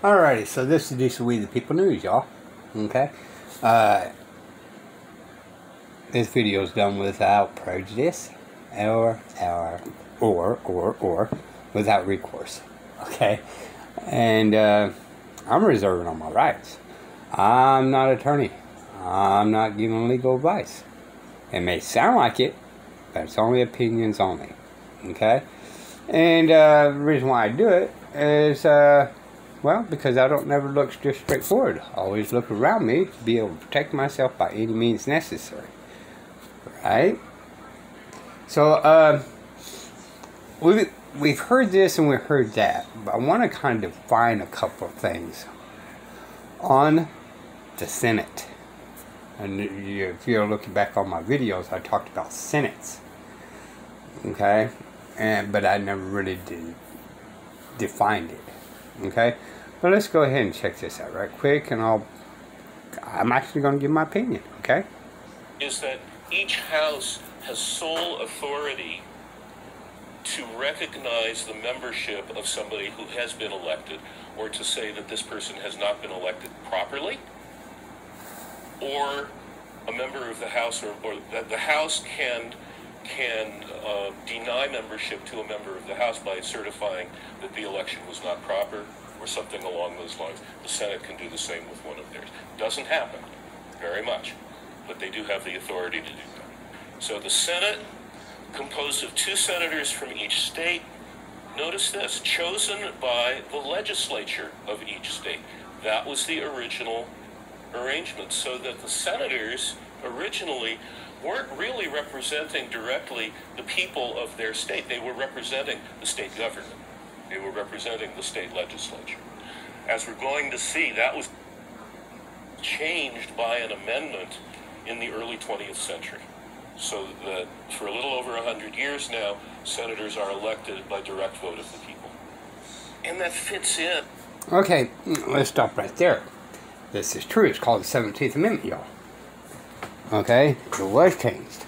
Alrighty, so this is just We the People News, y'all. Okay? This video is done without prejudice or without recourse. Okay? And I'm reserving on my rights. I'm not an attorney. I'm not giving legal advice. It may sound like it, but it's only opinions only. Okay? And the reason why I do it is, well, because I don't never look just straight forward. I always look around me to be able to protect myself by any means necessary. Right? So, we've heard this and we've heard that, but I want to kind of define a couple of things on the Senate. And if you're looking back on my videos, I talked about senates. Okay? But I never really defined it. Okay? But let's go ahead and check this out right quick, and I'm actually going to give my opinion. Okay? Is that each house has sole authority to recognize the membership of somebody who has been elected, or to say that this person has not been elected properly, or a member of the House, or that the House can deny membership to a member of the House by certifying that the election was not proper, or something along those lines. The Senate can do the same with one of theirs. Doesn't happen very much, but they do have the authority to do that. So the Senate, composed of 2 senators from each state, notice this, chosen by the legislature of each state. That was the original arrangement, so that the senators originally weren't really representing directly the people of their state. They were representing the state government. They were representing the state legislature. As we're going to see, that was changed by an amendment in the early 20th century. So that for a little over 100 years now, senators are elected by direct vote of the people. And that fits in. Okay, let's stop right there. This is true. It's called the 17th Amendment, y'all. Okay? It was changed.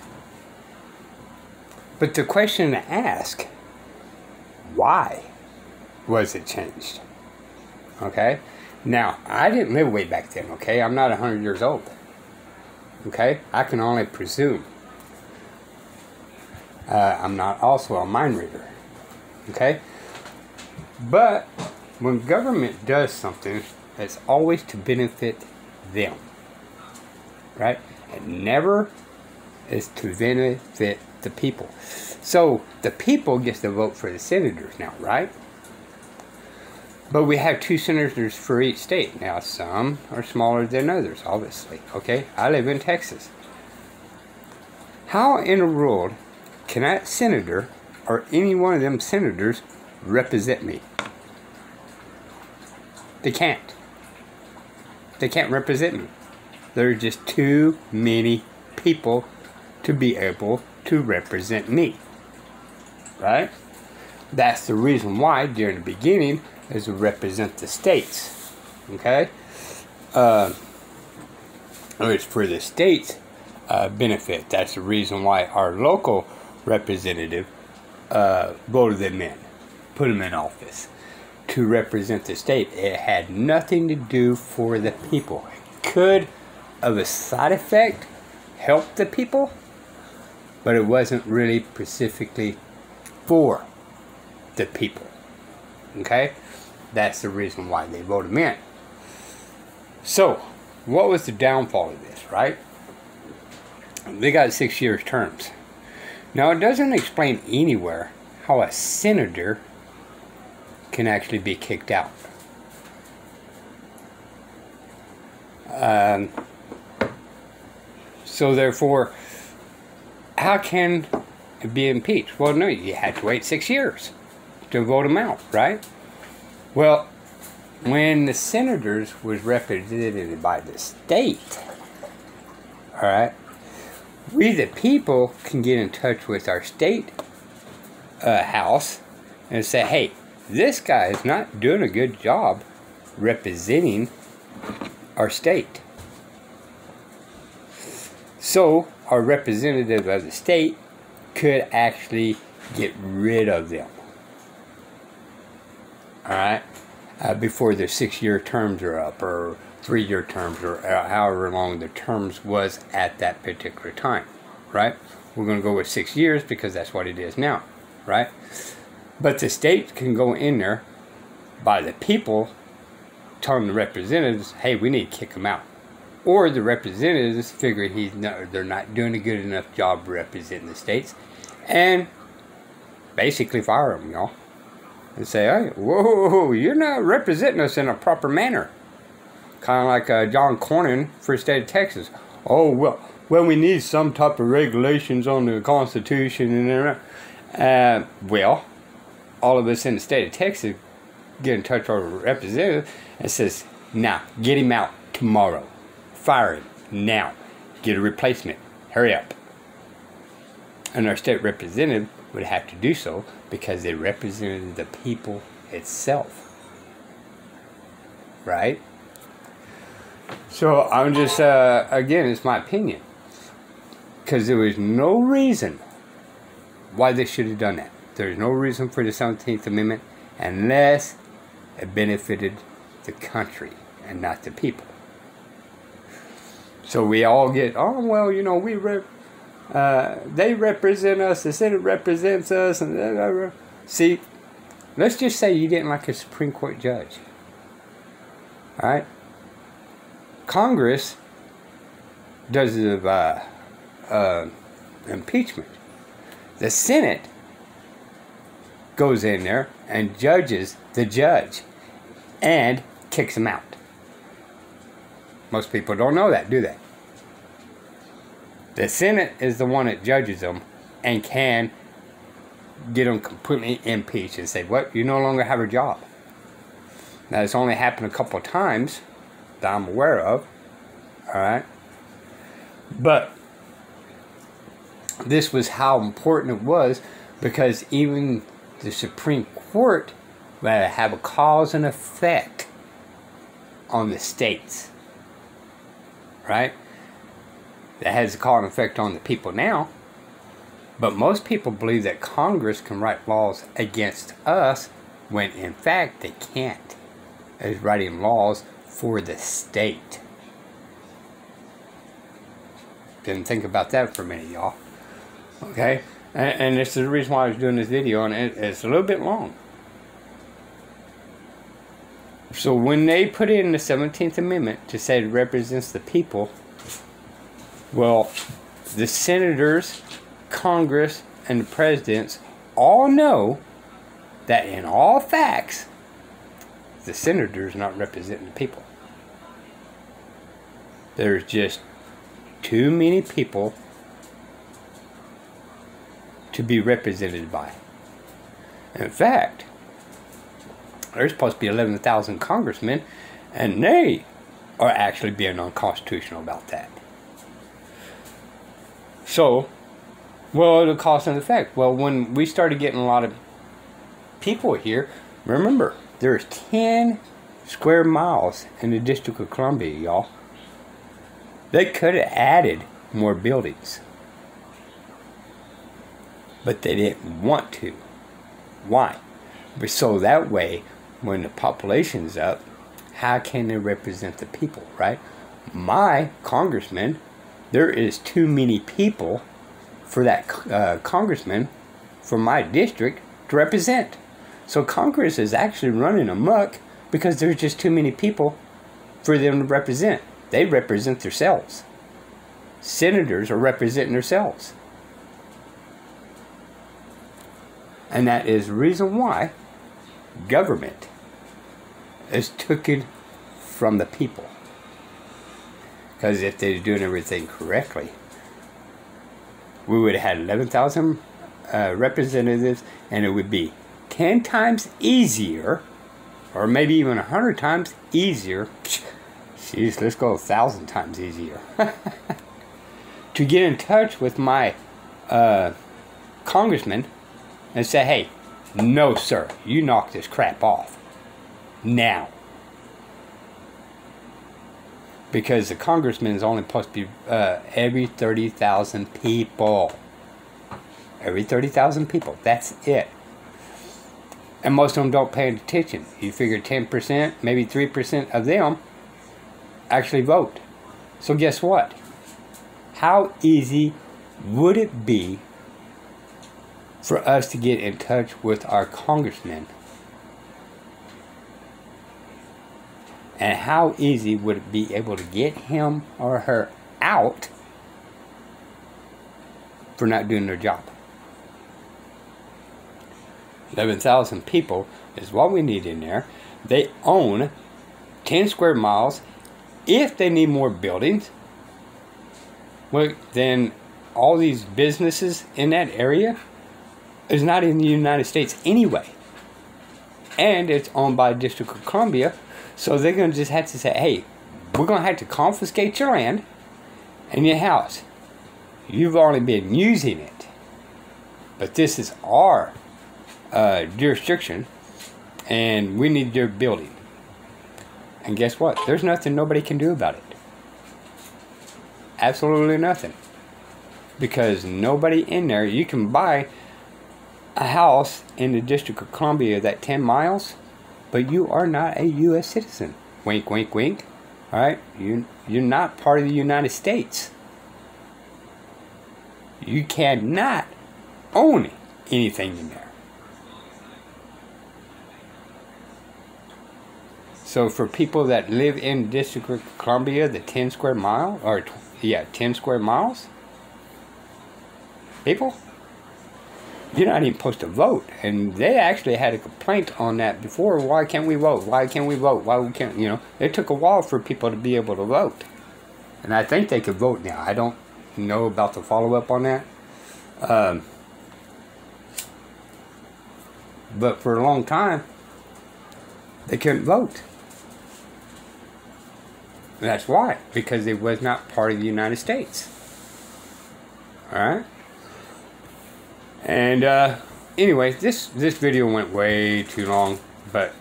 But the question to ask, why was it changed? Okay? Now, I didn't live way back then, okay? I'm not 100 years old. Okay? I can only presume. I'm not also a mind reader. Okay? But when government does something, it's always to benefit them. Right? It never is to benefit the people. So the people gets to vote for the senators now, right? But we have 2 senators for each state. Now some are smaller than others, obviously. Okay? I live in Texas. How in the world can that senator or any one of them senators represent me? They can't. They can't represent me. There are just too many people to be able to represent me. Right? That's the reason why, during the beginning, is to represent the states. Okay? It's for the states' benefit. That's the reason why our local representative voted them in, put them in office to represent the state. It had nothing to do for the people. It could, of a side effect, help the people, but it wasn't really specifically for the people. Okay? That's the reason why they voted them in. So, what was the downfall of this, right? They got 6 year terms. Now, it doesn't explain anywhere how a senator can actually be kicked out. So therefore, how can it be impeached? Well, no, you had to wait 6 years to vote them out, right? Well, when the senators was represented by the state, all right, we the people can get in touch with our state house and say, hey, this guy is not doing a good job representing our state. So our representative of the state could actually get rid of them. Alright? before their 6-year terms are up, or 3-year terms, or however long the terms was at that particular time, right? We're going to go with 6 years because that's what it is now, right? But the state can go in there by the people telling the representatives, hey, we need to kick him out. Or the representatives figure they're not doing a good enough job representing the states, and basically fire them, y'all. And say, hey, whoa, you're not representing us in a proper manner. Kind of like John Cornyn for the state of Texas. Oh, well, we need some type of regulations on the Constitution. And well, all of us in the state of Texas get in touch with our representative and says, nah, get him out tomorrow. Fire him now. Get a replacement. Hurry up. And our state representative would have to do so because they represented the people itself. Right? So I'm just, again, it's my opinion. Because there was no reason why they should have done that. There's no reason for the 17th Amendment unless it benefited the country and not the people. So we all get, oh, well, you know, they represent us, the Senate represents us, and see, let's just say you didn't like a Supreme Court judge. All right? Congress does the impeachment. The Senate goes in there and judges the judge and kicks him out. Most people don't know that, do they? The Senate is the one that judges them and can get them completely impeached and say, what? You no longer have a job. Now, it's only happened a couple of times that I'm aware of. Alright? But this was how important it was, because even the Supreme Court would have a cause and effect on the states. Right? That has a cause and effect on the people now. But most people believe that Congress can write laws against us when in fact they can't. It's writing laws for the state. Didn't think about that for a minute, y'all. Okay? And this is the reason why I was doing this video, and it's a little bit long. So when they put in the 17th Amendment to say it represents the people, well, the senators, Congress, and the presidents all know that in all facts, the senators are not representing the people. There's just too many people to be represented by. In fact, there's supposed to be 11,000 congressmen, and they are actually being unconstitutional about that. So, well, the cause and effect. Well, when we started getting a lot of people here, remember, there's 10 square miles in the District of Columbia, y'all. They could have added more buildings, but they didn't want to. Why? But so that way, when the population's up, how can they represent the people, right? My congressman, there is too many people for that congressman from my district to represent. So Congress is actually running amok because there's just too many people for them to represent. They represent themselves. Senators are representing themselves. And that is the reason why government is taken from the people. Because if they're doing everything correctly, we would have had 11,000 representatives, and it would be 10 times easier, or maybe even 100 times easier. Jeez, let's go 1,000 times easier. To get in touch with my congressman and say, hey, no sir, you knock this crap off now. Because the congressman is only supposed to be every 30,000 people. Every 30,000 people, that's it. And most of them don't pay attention. You figure 10%, maybe 3% of them actually vote. So guess what? How easy would it be for us to get in touch with our congressman? And how easy would it be able to get him or her out for not doing their job? 11,000 people is what we need in there. They own 10 square miles. If they need more buildings, well, then all these businesses in that area is not in the United States anyway. And it's owned by District of Columbia. So they're going to just have to say, hey, we're going to have to confiscate your land and your house. You've only been using it. But this is our jurisdiction, and we need your building. And guess what? There's nothing nobody can do about it. Absolutely nothing. Because nobody in there, you can buy a house in the District of Columbia that 10 miles, but you are not a U.S. citizen. Wink, wink, wink. Alright? You're not part of the United States. You cannot own anything in there. So for people that live in the District of Columbia, the 10 square mile, or 10 square miles, people, you're not even supposed to vote. And they actually had a complaint on that before. Why can't we vote? Why can't we vote? Why we can't, it took a while for people to be able to vote. And I think they could vote now. I don't know about the follow-up on that. But for a long time, they couldn't vote. And that's why. Because it was not part of the United States. Alright? And anyway, this video went way too long, but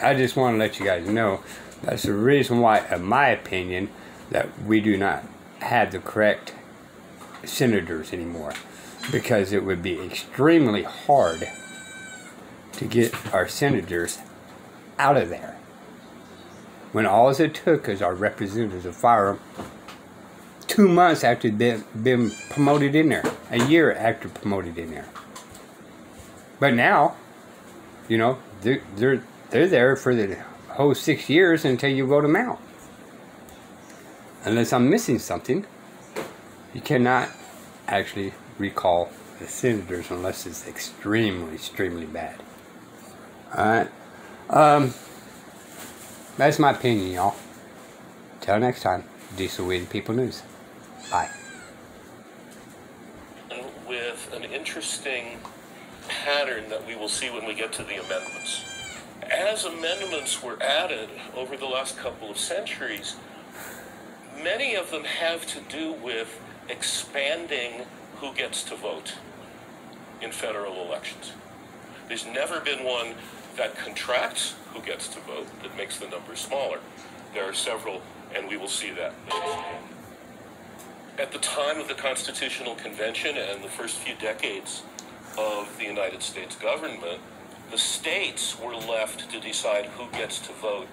I just want to let you guys know that's the reason why, in my opinion, that we do not have the correct senators anymore, because it would be extremely hard to get our senators out of there when all it took is our representatives to fire them 2 months after they've been promoted in there. A year after promoted in there. But now, they're there for the whole 6 years until you vote them out. Unless I'm missing something, you cannot actually recall the senators unless it's extremely, extremely bad. Alright? That's my opinion, y'all. Till next time, Diesel We the People News. Bye. With an interesting pattern that we will see when we get to the amendments. As amendments were added over the last couple of centuries, many of them have to do with expanding who gets to vote in federal elections. There's never been one that contracts who gets to vote, that makes the numbers smaller. There are several, and we will see that. At the time of the Constitutional Convention and the first few decades of the United States government, the states were left to decide who gets to vote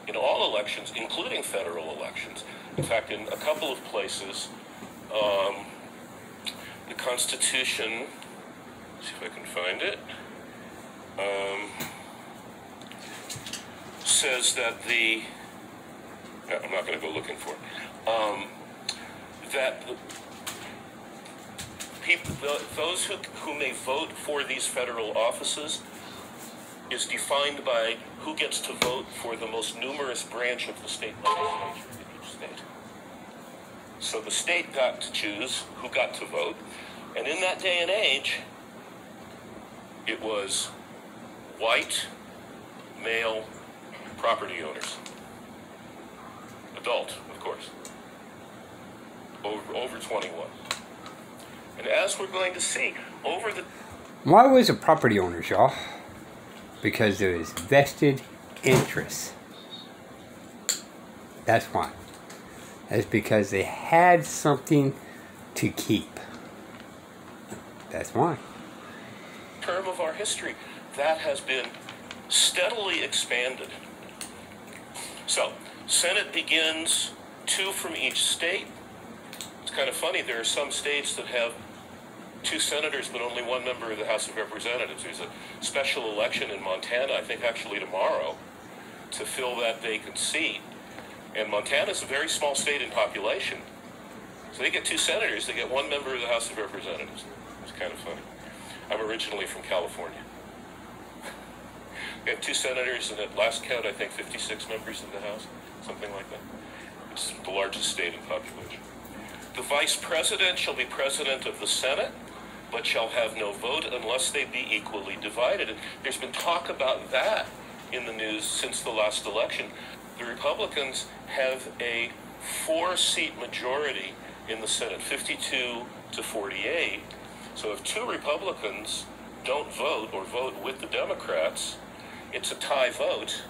in all elections, including federal elections. In fact, in a couple of places, the Constitution, let's see if I can find it, says that I'm not going to go looking for it, that those who may vote for these federal offices is defined by who gets to vote for the most numerous branch of the state legislature in each state. So the state got to choose who got to vote, and in that day and age, it was white, male property owners. Adult, of course. Over 21. And as we're going to see, Why was it property owners, y'all? Because there was vested interest. That's why. That's because they had something to keep. That's why. Term of our history, that has been steadily expanded. So, Senate begins 2 from each state. It's kind of funny, there are some states that have 2 senators but only 1 member of the House of Representatives. There's a special election in Montana, I think actually tomorrow, to fill that vacant seat. And Montana's a very small state in population. So they get 2 senators, they get 1 member of the House of Representatives. It's kind of funny. I'm originally from California. We have 2 senators, and at last count, I think 56 members of the House, something like that. It's the largest state in population. The Vice President shall be President of the Senate, but shall have no vote unless they be equally divided. And there's been talk about that in the news since the last election. The Republicans have a 4-seat majority in the Senate, 52 to 48. So if 2 Republicans don't vote or vote with the Democrats, it's a tie vote,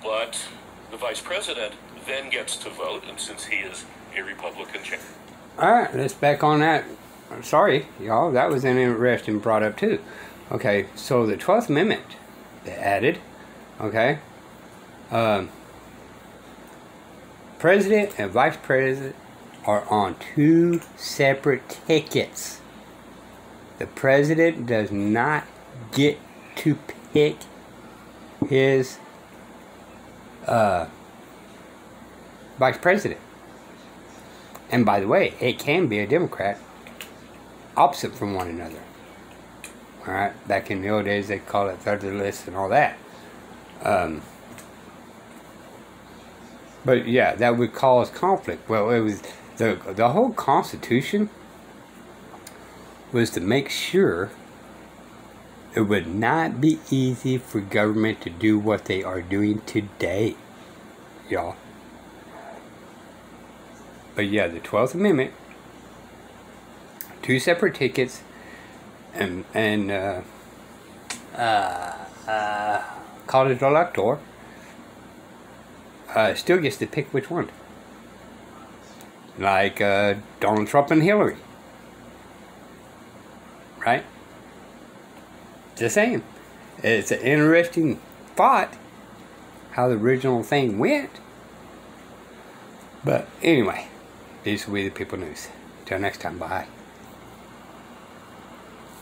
but the Vice President then gets to vote, and since he is a Republican chair. All right, let's back on that. Sorry, y'all, that was an interesting brought up too. Okay, so the 12th Amendment they added, okay, President and Vice President are on 2 separate tickets. The President does not get to pick his Vice President. And by the way, it can be a Democrat, opposite from one another. Alright, back in the old days they call it third of the list and all that. But yeah, that would cause conflict. Well, it was the whole Constitution was to make sure it would not be easy for government to do what they are doing today, y'all. But yeah, the 12th Amendment, 2 separate tickets, and college elector still gets to pick which one. Like Donald Trump and Hillary. Right? Just saying. It's an interesting thought how the original thing went. But anyway, these will be the People News. Till next time, bye.